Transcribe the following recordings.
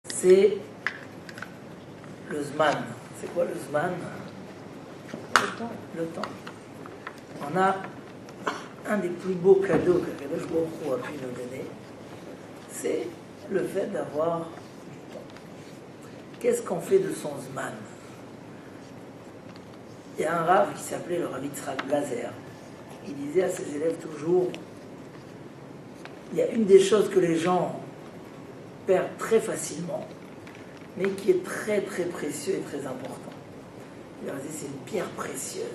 c'est le Zman. C'est quoi le Zman? Le temps. Le temps. On a un des plus beaux cadeaux que Kadosh Baruch Hu a pu nous donner, c'est le fait d'avoir du temps. Qu'est-ce qu'on fait de son Zman? Il y a un Rav qui s'appelait le Rav Yitzhak Blazer. Il disait à ses élèves toujours, il y a une des choses que les gens perdent très facilement, mais qui est très très précieux et très important. Il leur dit, c'est une pierre précieuse.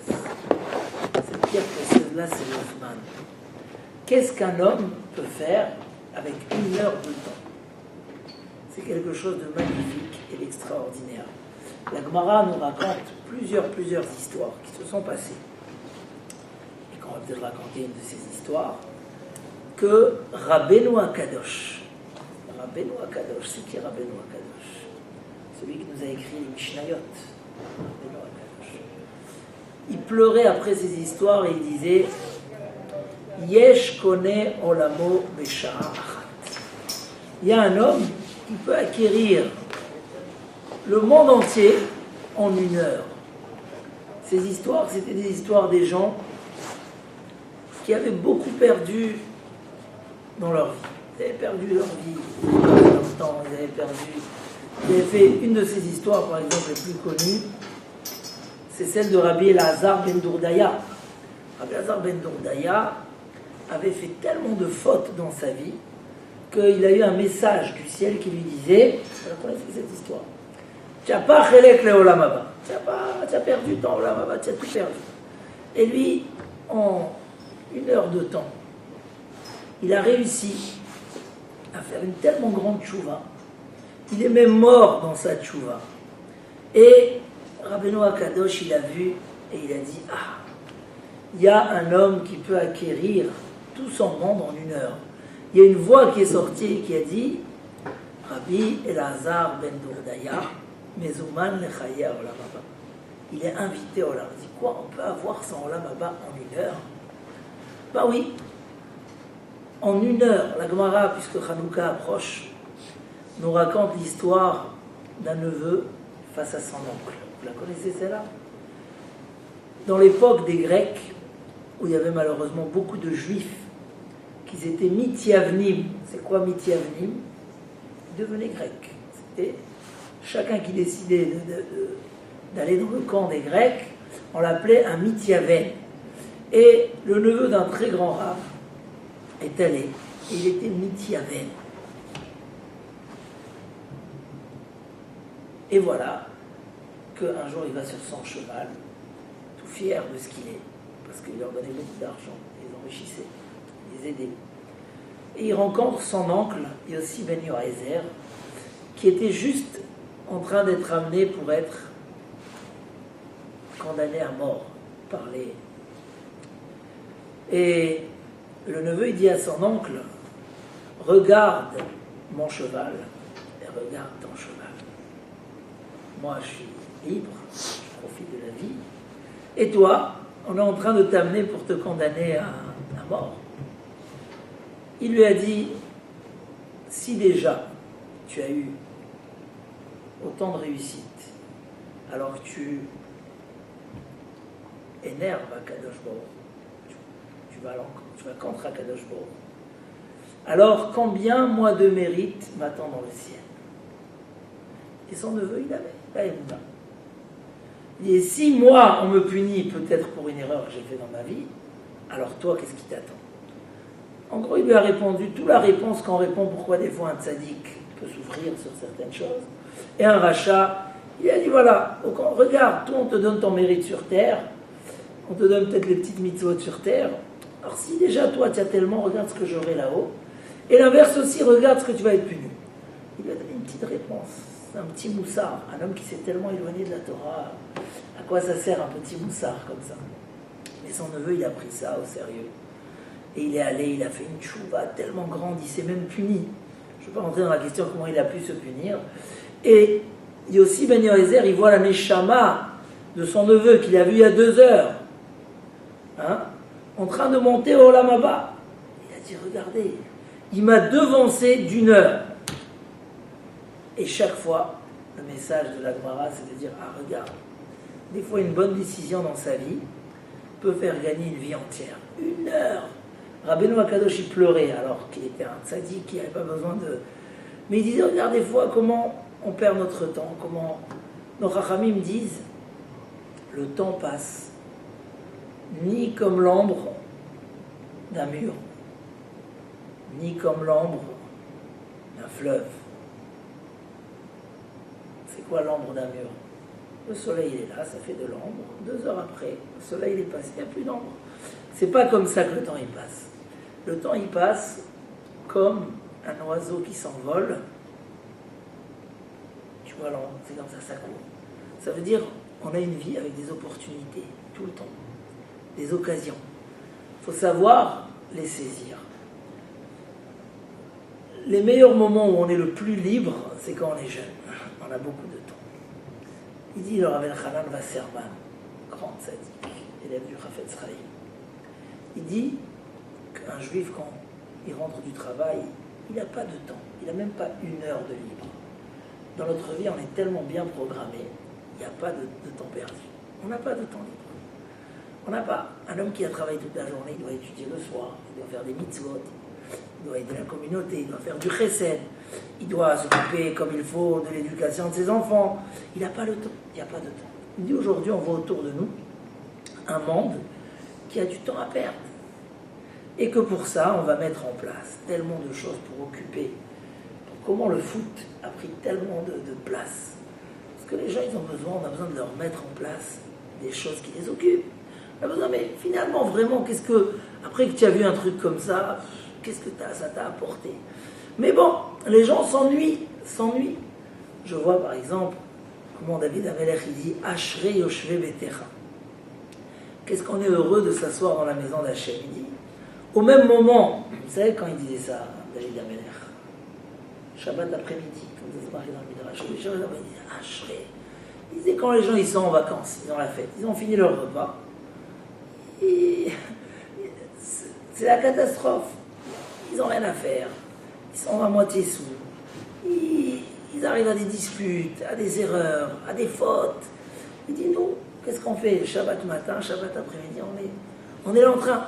Cette pierre précieuse-là, c'est le Zman. Qu'est-ce qu'un homme peut faire avec une heure de temps? C'est quelque chose de magnifique et d'extraordinaire. La Gemara nous raconte plusieurs histoires qui se sont passées. Et qu'on va peut-être raconter une de ces histoires, que Rabbeinu HaKadosh, c'est qui Rabbeinu HaKadosh? Celui qui nous a écrit les Mishnayot. Rabbeinu HaKadosh. Il pleurait après ces histoires et il disait Yesh kone olamo besha'a achat. Il y a un homme qui peut acquérir le monde entier en une heure. Ces histoires, c'était des histoires des gens qui avaient beaucoup perdu dans leur vie. Ils avaient perdu leur vie, leur temps, ils avaient perdu. Ils avaient fait une de ces histoires, par exemple, les plus connues, c'est celle de Rabbi Elazar ben Dourdaya. Rabbi Elazar ben Dourdaya avait fait tellement de fautes dans sa vie qu'il a eu un message du ciel qui lui disait, vous connaissez cette histoire, tu n'as pas chelek le olam haba, tu as perdu ton olam haba, tu as tout perdu. Et lui, en une heure de temps, il a réussi à faire une tellement grande tchouva. Il est même mort dans sa tchouva. Et Rabbeinu HaKadosh, il a vu et il a dit, ah, il y a un homme qui peut acquérir tout son monde en une heure. Il y a une voix qui est sortie et qui a dit, Rabbi Elazar ben Dourdaya, Mezouman lechaya olam haba. Il est invité au olam. Il dit, quoi, on peut avoir son olam haba en une heure? Bah oui. En une heure, la Gemara, puisque Hanouka approche, nous raconte l'histoire d'un neveu face à son oncle. Vous la connaissez celle-là? Dans l'époque des Grecs, où il y avait malheureusement beaucoup de Juifs qui étaient mithyavnim. C'est quoi mithyavnim? Ils devenaient Grecs. C'était chacun qui décidait d'aller dans le camp des Grecs, on l'appelait un mityaven. Et le neveu d'un très grand rave est allé, et il était mityaven. Et voilà qu'un jour il va sur son cheval, tout fier de ce qu'il est, parce qu'il leur donnait beaucoup d'argent, ils enrichissaient, ils les aidaient. Et il rencontre son oncle, Yossi ben Yoézer, qui était juste en train d'être amené pour être condamné à mort par les... Et le neveu, il dit à son oncle, regarde mon cheval et regarde ton cheval. Moi, je suis libre, je profite de la vie. Et toi, on est en train de t'amener pour te condamner à mort. Il lui a dit, si déjà tu as eu autant de réussite, alors que tu énerves Akadosh Baruch Hu, tu vas contre Akadosh Baruch Hu. Alors combien moi de mérite m'attend dans le ciel? Et son neveu, il avait la émouna. Il dit, si moi on me punit peut-être pour une erreur que j'ai faite dans ma vie, alors toi, qu'est-ce qui t'attend? En gros, il lui a répondu toute la réponse qu'on répond pourquoi des fois un tzaddik peut souffrir sur certaines choses. Et un rachat, il a dit voilà, regarde, toi on te donne ton mérite sur terre, on te donne peut-être les petites mitzvot sur terre. Alors si déjà toi tu as tellement, regarde ce que j'aurai là-haut. Et l'inverse aussi, regarde ce que tu vas être puni. Il lui a donné une petite réponse, un petit moussard, un homme qui s'est tellement éloigné de la Torah. À quoi ça sert un petit moussard comme ça? Mais son neveu, il a pris ça au sérieux. Et il est allé, il a fait une tchouva tellement grande, il s'est même puni. Je ne vais pas rentrer dans la question comment il a pu se punir. Et Yossi ben Yoézer, il voit la neshama de son neveu qu'il a vu il y a 2 heures, en train de monter au olam haba. Il a dit, regardez, il m'a devancé d'1 heure. Et chaque fois, le message de la Gemara, c'est de dire, ah regarde, des fois une bonne décision dans sa vie peut faire gagner une vie entière. 1 heure. Rabbeinu Akadosh, il pleurait alors qu'il était un tzaddik, qui n'avait pas besoin de... Mais il disait, regarde des fois comment on perd notre temps, comment nos Chachamim disent, le temps passe, ni comme l'ambre d'un mur, ni comme l'ambre d'un fleuve. C'est quoi l'ambre d'un mur? Le soleil il est là, ça fait de l'ambre. 2 heures après, le soleil il est passé, il n'y a plus d'ambre. C'est pas comme ça que le temps il passe. Le temps il passe comme un oiseau qui s'envole. Tu vois l'ambre, c'est comme ça court. Ça veut dire qu'on a une vie avec des opportunités tout le temps, des occasions. Il faut savoir les saisir. Les meilleurs moments où on est le plus libre, c'est quand on est jeune. On a beaucoup de temps. Il dit le Rav Elchanan Wasserman, grand tzaddik, élève du Chafetz Chaim. Il dit qu'un juif, quand il rentre du travail, il n'a pas de temps. Il n'a même pas 1 heure de libre. Dans notre vie, on est tellement bien programmé, il n'y a pas de temps perdu. On n'a pas de temps libre. On n'a pas. Un homme qui a travaillé toute la journée, il doit étudier le soir, il doit faire des mitzvot, il doit aider la communauté, il doit faire du chesed, il doit s'occuper comme il faut de l'éducation de ses enfants. Il n'a pas le temps, il n'y a pas de temps. Il dit aujourd'hui, on voit autour de nous un monde qui a du temps à perdre. Et que pour ça, on va mettre en place tellement de choses pour occuper. Comment le foot a pris tellement de place. Parce que les gens, ils ont besoin, on a besoin de leur mettre en place des choses qui les occupent. On a besoin, mais finalement, vraiment, qu'est-ce que, après que tu as vu un truc comme ça, qu'est-ce que ça t'a apporté? Mais bon, les gens s'ennuient. Je vois par exemple comment David Amelech il dit Ashrei Yoshve Betecha. Qu'est-ce qu'on est heureux de s'asseoir dans la maison d'Hachem. Il dit, au même moment, vous savez quand il disait ça, David Amelech, Shabbat après-midi, comme ça se marquait dans le Midrash, il disait Ashrei. Il disait quand les gens ils sont en vacances, ils ont la fête, ils ont fini leur repas, et c'est la catastrophe. Ils n'ont rien à faire. Ils sont à moitié sous. Ils arrivent à des disputes, à des erreurs, à des fautes. Il dit, nous, qu'est-ce qu'on fait? Shabbat matin, Shabbat après-midi, on est là en train.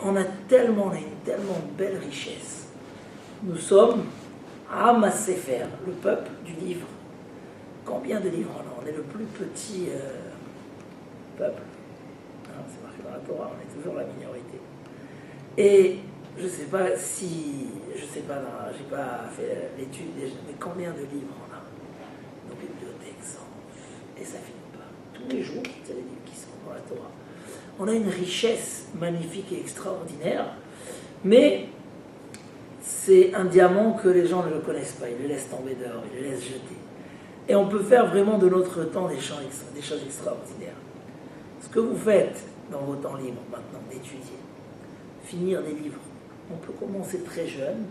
On a une tellement belle richesse. Nous sommes Am HaSefer, le peuple du livre. Combien de livres on a? On est le plus petit peuple. C'est marqué dans la Torah, on est toujours la minorité. Et je ne sais pas, j'ai pas fait l'étude, mais combien de livres on a? Nos bibliothèques sont, et ça finit pas. Tous les jours, c'est les livres qui sont dans la Torah. On a une richesse magnifique et extraordinaire, mais c'est un diamant que les gens ne le connaissent pas, ils le laissent tomber dehors, ils le laissent jeter. Et on peut faire vraiment de notre temps des choses extraordinaires. Ce que vous faites dans vos temps libres maintenant, d'étudier, finir des livres. On peut commencer très jeune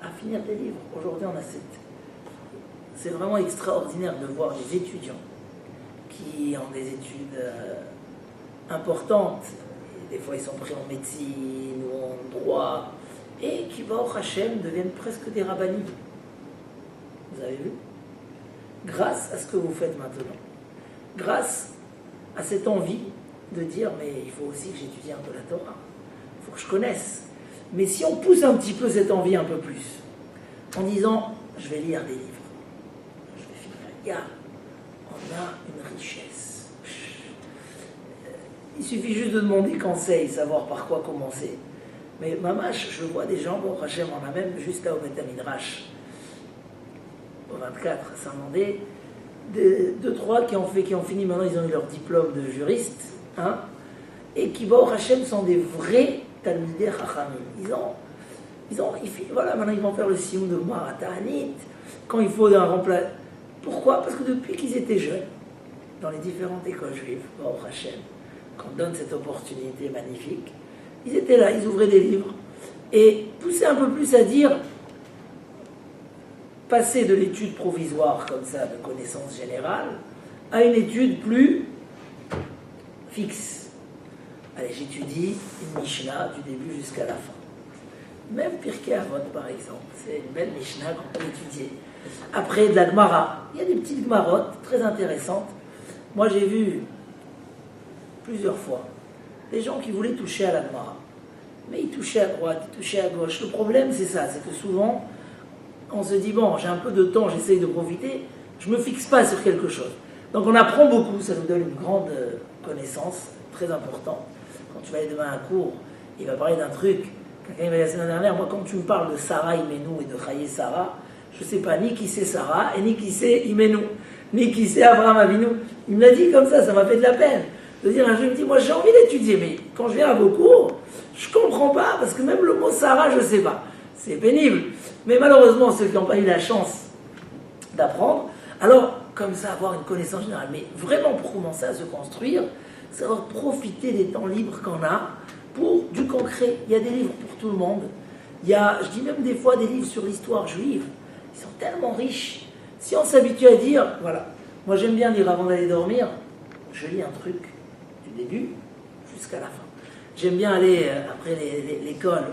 à finir des livres. Aujourd'hui, on a c'est vraiment extraordinaire de voir des étudiants qui ont des études importantes. Des fois, ils sont pris en médecine ou en droit et qui, au Hachem, deviennent presque des rabbinim. Vous avez vu? Grâce à ce que vous faites maintenant. Grâce à cette envie de dire, mais il faut aussi que j'étudie un peu la Torah. Il faut que je connaisse. Mais si on pousse un petit peu cette envie un peu plus, en disant, je vais lire des livres, je vais finir, on a une richesse. Il suffit juste de demander conseil, savoir par quoi commencer. Mais mamash, je vois des gens, bon, Hachem en a même juste là au Beth Midrash, au 24, à Saint-Mandé, 2-3 qui ont fini, maintenant ils ont eu leur diplôme de juriste, hein, et qui, bon, Hachem sont des vrais Talmidei Chachamim. Voilà, maintenant ils vont faire le Sioum de Gemara Ta'anit, quand il faut un remplacement. Pourquoi? Parce que depuis qu'ils étaient jeunes, dans les différentes écoles juives, bon, Hachem, qu'on donne cette opportunité magnifique, ils étaient là, ils ouvraient des livres, et poussaient un peu plus à dire, passer de l'étude provisoire, comme ça, de connaissance générale, à une étude plus fixe. Allez, j'étudie une Mishnah du début jusqu'à la fin. Même Pirkei Avot, par exemple, c'est une belle Mishnah qu'on peut étudier. Après, de la Gemara. Il y a des petites Gemarotes très intéressantes. Moi, j'ai vu plusieurs fois des gens qui voulaient toucher à la Gemara. Mais ils touchaient à droite, ils touchaient à gauche. Le problème, c'est ça, c'est que souvent, on se dit, bon, j'ai un peu de temps, j'essaye de profiter, je ne me fixe pas sur quelque chose. Donc on apprend beaucoup, ça nous donne une grande connaissance, très importante. Quand tu vas aller demain à un cours, il va parler d'un truc. Quelqu'un m'a dit la semaine dernière, moi quand tu me parles de Sarah Imenou et de Chaye Sarah, je ne sais pas ni qui c'est Sarah, et ni qui c'est Imenou, ni qui c'est Abraham Avinu. Il me l'a dit comme ça m'a fait de la peine. De dire un jour, il me dit, moi j'ai envie d'étudier, mais quand je viens à vos cours, je ne comprends pas, parce que même le mot Sarah, je ne sais pas. C'est pénible. Mais malheureusement, ceux qui n'ont pas eu la chance d'apprendre, alors, comme ça, avoir une connaissance générale. Mais vraiment, pour commencer à se construire, savoir profiter des temps libres qu'on a pour du concret. Il y a des livres pour tout le monde. Il y a, je dis même des fois, des livres sur l'histoire juive. Ils sont tellement riches. Si on s'habitue à dire, voilà, moi j'aime bien lire avant d'aller dormir, je lis un truc du début jusqu'à la fin. J'aime bien aller, après l'école,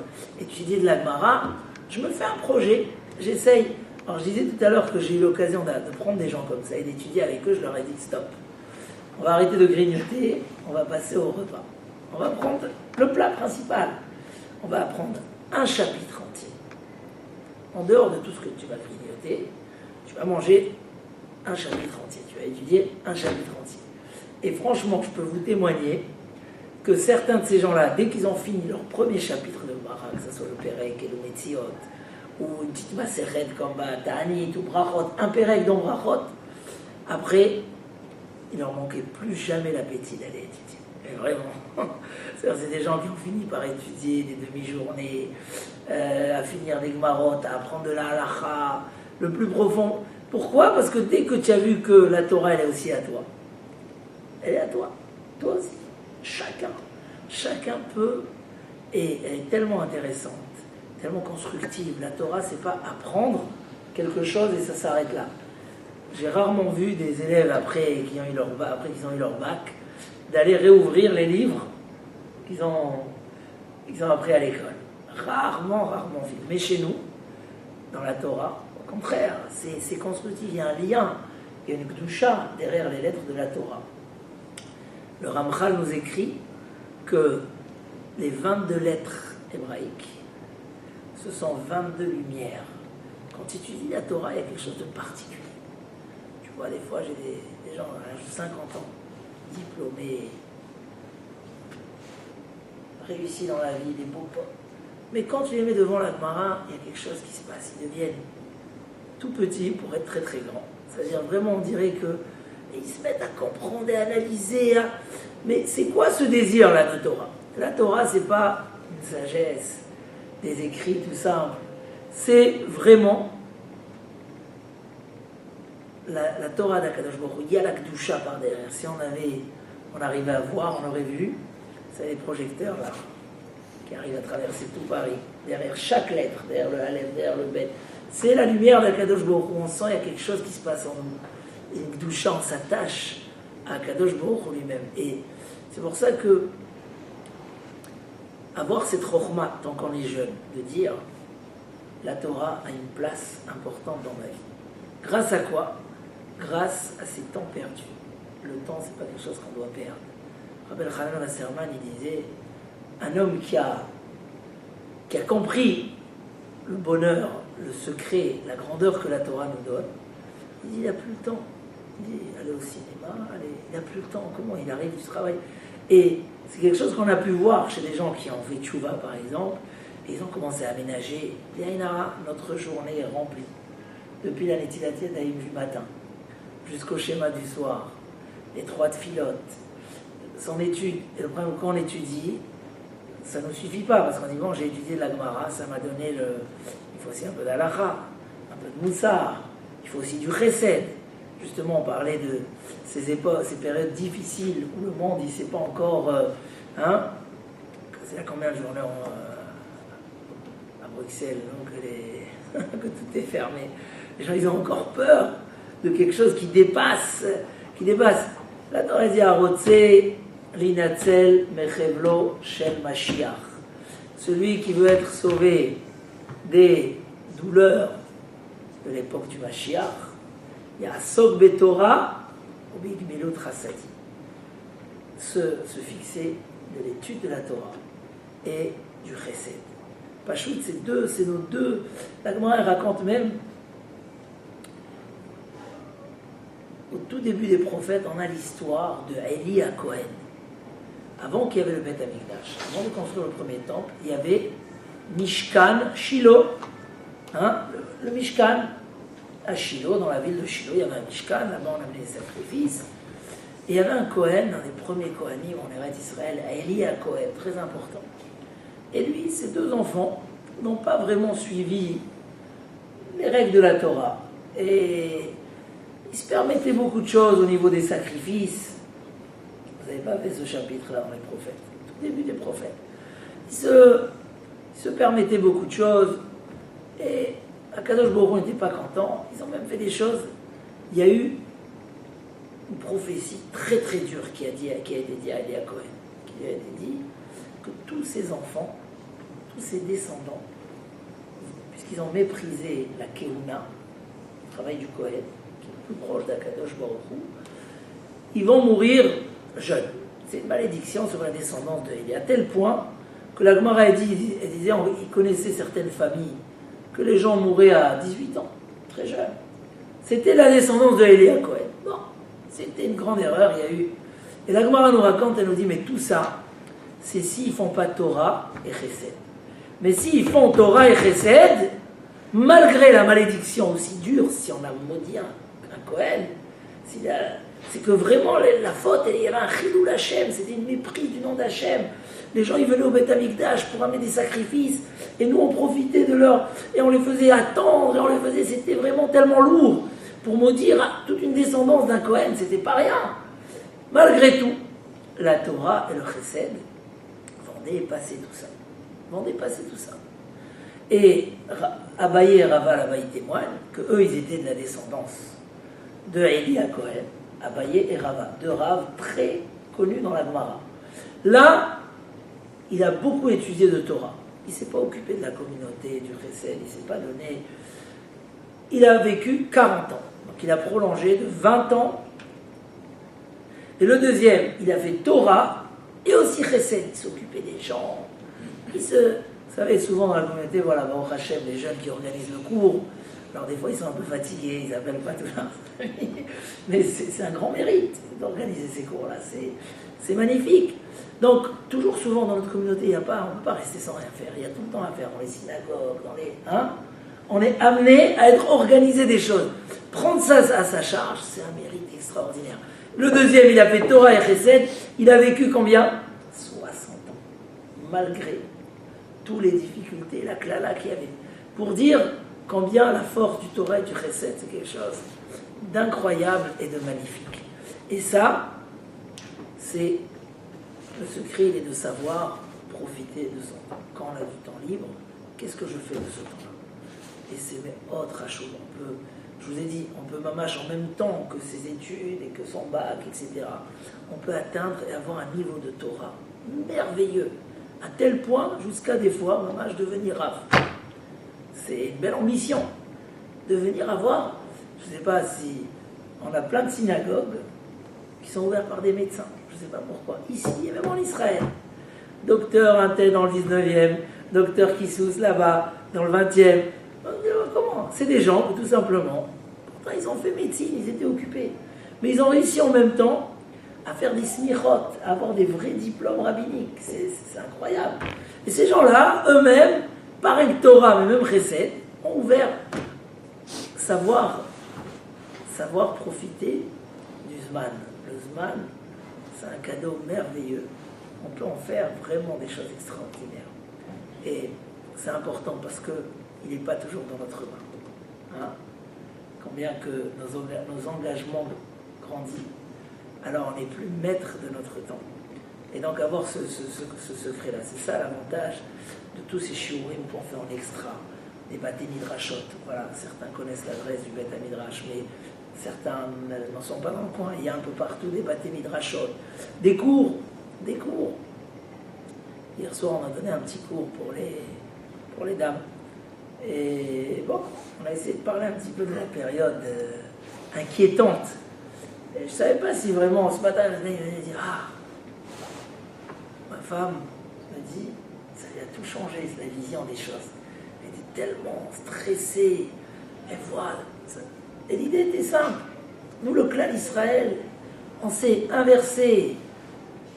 étudier de la Gemara. Je me fais un projet, j'essaye. Alors je disais tout à l'heure que j'ai eu l'occasion de prendre des gens comme ça et d'étudier avec eux, je leur ai dit stop. On va arrêter de grignoter, on va passer au repas. On va prendre le plat principal. On va apprendre un chapitre entier. En dehors de tout ce que tu vas grignoter, tu vas manger un chapitre entier. Tu vas étudier un chapitre entier. Et franchement, je peux vous témoigner que certains de ces gens-là, dès qu'ils ont fini leur premier chapitre de Gemara, que ce soit le Perek et le Metziot, ou une petite Maseret comme Ta'anit ou Brachot, un Perek dans Brachot, après, il leur manquait plus jamais l'appétit d'aller étudier. Et vraiment, c'est des gens qui ont fini par étudier des demi-journées, à finir des Gemarot, à apprendre de la halacha, le plus profond. Pourquoi ? Parce que dès que tu as vu que la Torah, elle est aussi à toi, elle est à toi, toi aussi. Chacun peut, et elle est tellement intéressante, tellement constructive. La Torah, c'est pas apprendre quelque chose et ça s'arrête là. J'ai rarement vu des élèves après qu'ils ont eu leur bac, d'aller réouvrir les livres qu'ils ont appris à l'école. Rarement vu. Mais chez nous, dans la Torah, au contraire, c'est constructif. Il y a un lien, il y a une gdusha derrière les lettres de la Torah. Le Ramchal nous écrit que les 22 lettres hébraïques, ce sont 22 lumières. Quand tu étudies la Torah, il y a quelque chose de particulier. Tu vois, des fois, j'ai des gens à l'âge de 50 ans, diplômés, réussis dans la vie, des beaux potes. Mais quand tu les mets devant la Gemara, il y a quelque chose qui se passe. Ils deviennent tout petits pour être très très grands. C'est-à-dire vraiment, on dirait que ils se mettent à comprendre et à analyser. Mais c'est quoi ce désir-là de Torah ? La Torah, c'est pas une sagesse, des écrits tout simples. C'est vraiment la Torah d'Akadosh Baruch Hu. Il y a la Kedusha par derrière. Si on arrivait à voir, on aurait vu. C'est les projecteurs là qui arrivent à traverser tout Paris. Derrière chaque lettre, derrière le Aleph, derrière le Bet. C'est la lumière d'Akadosh Baruch Hu. On sent qu'il y a quelque chose qui se passe en nous. Et une Kedusha, on s'attache à Kadosh Baruch Hu lui-même. Et c'est pour ça que avoir cette rochma tant qu'on est jeune, de dire la Torah a une place importante dans ma vie. Grâce à quoi ? Grâce à ces temps perdus. Le temps, c'est pas quelque chose qu'on doit perdre. Rabbi Hanan Wasserman, il disait, un homme qui a compris le bonheur, le secret, la grandeur que la Torah nous donne, il dit, il n'a plus le temps. Il dit, aller au cinéma, il n'a plus le temps. Comment il arrive du travail ? Et c'est quelque chose qu'on a pu voir chez des gens qui ont fait tchouva, par exemple, et ils ont commencé à aménager. Yainara, notre journée est remplie. Depuis la Netilat Yadayim du matin, jusqu'au schéma du soir, les 3 tfilotes, son étude. Et le problème, quand on étudie, ça ne nous suffit pas, parce qu'on dit, bon, j'ai étudié de la Gemara, ça m'a donné il faut aussi un peu d'Alacha, un peu de Moussar, il faut aussi du Chesed. Justement, on parlait de ces périodes difficiles où le monde, il ne sait pas encore, c'est à combien de journées à Bruxelles, donc que tout est fermé. Les gens, ils ont encore peur de quelque chose qui dépasse. La Torah dit Arotse Linatzel Mechevlo Shel Mashiach. Celui qui veut être sauvé des douleurs de l'époque du Mashiach. Il y a Asok Betorah, Obig Melot Rasadi. Se fixer de l'étude de la Torah et du Chesed. Pachout, c'est nos deux. La Gemara raconte même, au tout début des prophètes, on a l'histoire de Eli à Cohen. Avant qu'il y avait le Beth Amikdash, avant de construire le premier temple, il y avait Mishkan, Shiloh, le Mishkan à Shiloh, dans la ville de Shiloh, il y avait un Mishkan, là-bas on amenait les sacrifices. Et il y avait un Cohen, un des premiers Kohanim en Eretz Israël, Eli à Cohen, très important. Et lui, ses deux enfants n'ont pas vraiment suivi les règles de la Torah. Et ils se permettaient beaucoup de choses au niveau des sacrifices. Vous n'avez pas fait ce chapitre-là dans les prophètes, au début des prophètes. Ils se permettaient beaucoup de choses. Et Akadosh Baruch Hu n'était pas content. Ils ont même fait des choses. Il y a eu une prophétie très très dure qui a été dit à Eli à Cohen, qui lui a été dit que tous ses enfants, tous ses descendants, puisqu'ils ont méprisé la Keuna, le travail du Cohen, qui est le plus proche d'Akadosh Baruch Hu, ils vont mourir jeunes. C'est une malédiction sur la descendance de Eli, à tel point que la Gemara disait, il connaissait certaines familles, que les gens mouraient à 18 ans, très jeunes. C'était la descendance de Eli à Cohen. Non. C'était une grande erreur, il y a eu. Et la Gemara nous raconte, elle nous dit, mais tout ça, c'est s'ils ne font pas Torah et Chesed. Mais s'ils font Torah et Chesed, malgré la malédiction aussi dure, si on a maudit un Kohen, c'est que vraiment la faute, il y avait un Chilul Hashem, c'était une méprise du nom d'Hashem. Les gens, ils venaient au Beth Amikdash pour amener des sacrifices, et nous, on profitait de leur... Et on les faisait attendre, et on les faisait... C'était vraiment tellement lourd. Pour maudire toute une descendance d'un Kohen, c'était pas rien. Malgré tout, la Torah et le Chesed vont dépasser tout ça. Et Abaye et Rava là-bas, ils témoignent qu'eux, ils étaient de la descendance de Eli à Cohen, Abaye et Rava, deux Rav très connus dans la Gemara. Là, il a beaucoup étudié de Torah. Il ne s'est pas occupé de la communauté, du Chesed, il ne s'est pas donné... Il a vécu 40 ans. Donc il a prolongé de 20 ans. Et le deuxième, il a fait Torah et aussi Chesed. Il s'occupait des gens. Vous savez, souvent dans la communauté, voilà, Baruch Hashem, les jeunes qui organisent le cours, alors des fois ils sont un peu fatigués, ils n'appellent pas tout ça. Mais c'est un grand mérite d'organiser ces cours-là. C'est magnifique. Donc, toujours souvent dans notre communauté, on ne peut pas rester sans rien faire. Il y a tout le temps à faire dans les synagogues, dans les... on est amené à être organisé des choses. Prendre ça à sa charge, c'est un mérite extraordinaire. Le deuxième, il a fait Torah et Chesed. Il a vécu combien 60 ans. Malgré toutes les difficultés, la klala qu'il y avait. Pour dire combien la force du Torah et du Chesed, c'est quelque chose d'incroyable et de magnifique. Et ça, c'est le secret, il est de savoir profiter de son temps. Quand on a du temps libre, qu'est-ce que je fais de ce temps-là? Et c'est autre chose. Je vous ai dit, on peut mamache en même temps que ses études et que son bac, etc. On peut atteindre et avoir un niveau de Torah merveilleux, à tel point, jusqu'à des fois, mamache devenir Rav. C'est une belle ambition, devenir avoir, je ne sais pas si, on a plein de synagogues qui sont ouvertes par des médecins, je ne sais pas pourquoi, ici et même en Israël. Docteur un tel dans le 19e, docteur Kissous là-bas, dans le 20e. Comment? C'est des gens que tout simplement, pourtant ils ont fait médecine, ils étaient occupés, mais ils ont réussi en même temps à faire des smichot, à avoir des vrais diplômes rabbiniques. C'est incroyable. Et ces gens-là, eux-mêmes, pareil que Torah, mais même Chesed, ont ouvert savoir profiter du Zman. Le Zman, c'est un cadeau merveilleux. On peut en faire vraiment des choses extraordinaires. Et c'est important parce que il n'est pas toujours dans notre main. Combien que nos engagements grandissent, alors on n'est plus maître de notre temps. Et donc avoir ce secret-là, c'est ça l'avantage de tous ces shiurim qu'on fait en extra, des Baté Midrashot. Voilà, certains connaissent l'adresse du Beth Midrash, mais certains n'en sont pas dans le coin. Il y a un peu partout des Baté Midrashot. Des cours. Hier soir, on a donné un petit cours pour les dames. Et bon, on a essayé de parler un petit peu de la période inquiétante. Et je ne savais pas si vraiment, ce matin, il venait dire, ah, ma femme me dit, ça lui a tout changé, c'est la vision des choses. Elle était tellement stressée, elle voit. Et l'idée était simple. Nous, le clan d'Israël, on s'est inversé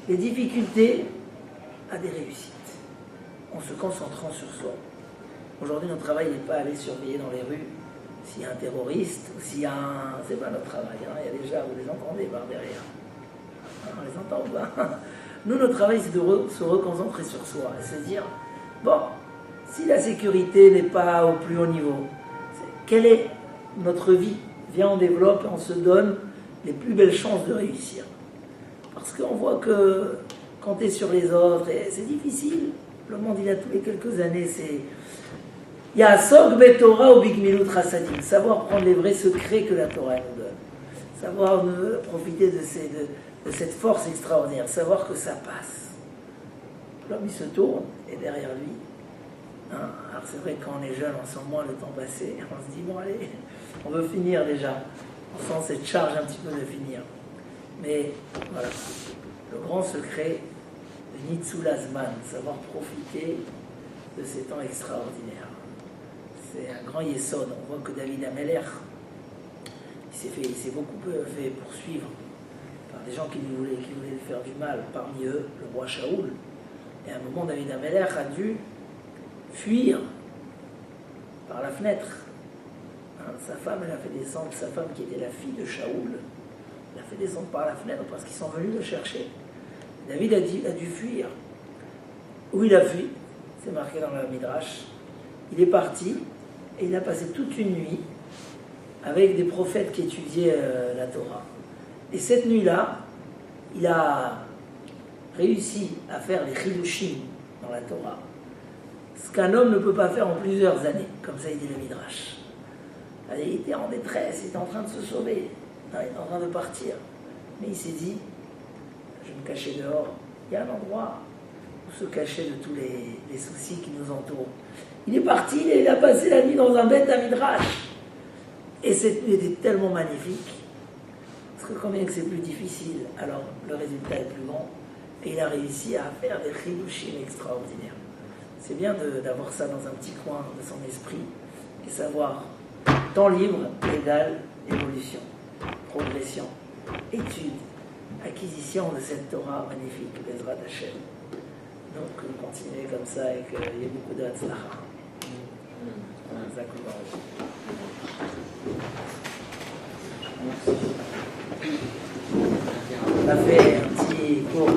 les difficultés à des réussites, en se concentrant sur soi. Aujourd'hui, notre travail n'est pas aller surveiller dans les rues s'il y a un terroriste ou s'il y a un... C'est pas notre travail, hein. Il y a déjà, vous les entendez par derrière. On les entend pas. Nous, notre travail, c'est de se reconcentrer sur soi et se dire, bon, si la sécurité n'est pas au plus haut niveau, quelle est notre vie? Viens, on développe et on se donne les plus belles chances de réussir. Parce qu'on voit que compter sur les autres, c'est difficile. Le monde, il a tous les quelques années, c'est... Il y a Sog Betorah ou Bigmilut Rasadim, savoir prendre les vrais secrets que la Torah nous donne. Savoir profiter de cette force extraordinaire, savoir que ça passe. L'homme, il se tourne, et derrière lui, hein, alors c'est vrai que quand on est jeune, on sent moins le temps passer, on se dit, bon allez, on veut finir déjà. On sent cette charge un petit peu de finir. Mais voilà, le grand secret de Nitzul Azman, savoir profiter de ces temps extraordinaires. C'est un grand yesod. On voit que David Ameler, il s'est beaucoup fait poursuivre par des gens qui voulaient lui faire du mal, parmi eux le roi Shaoul. Et à un moment, David Ameler a dû fuir par la fenêtre. Hein, sa femme, elle a fait descendre, sa femme qui était la fille de Shaoul, elle a fait descendre par la fenêtre parce qu'ils sont venus le chercher. David a dû fuir. Où il a fui, c'est marqué dans le Midrash. Il est parti et il a passé toute une nuit avec des prophètes qui étudiaient la Torah. Et cette nuit-là, il a réussi à faire les chidushim dans la Torah. Ce qu'un homme ne peut pas faire en plusieurs années, comme ça il dit le Midrash. Il était en détresse, il était en train de se sauver, il était en train de partir. Mais il s'est dit, je vais me cacher dehors. Il y a un endroit où se cacher de tous les soucis qui nous entourent. Il est parti, il a passé la nuit dans un bête à Midrash. Et cette nuit était tellement magnifique, parce que combien que c'est plus difficile, alors le résultat est plus grand. Et il a réussi à faire des chidushim extraordinaires. C'est bien d'avoir ça dans un petit coin de son esprit, et savoir temps libre égale évolution, progression, étude, acquisition de cette Torah magnifique, Bezrat Hashem. Donc, continuer comme ça et qu'il y ait beaucoup de Hatzlacha. On a fait un petit cours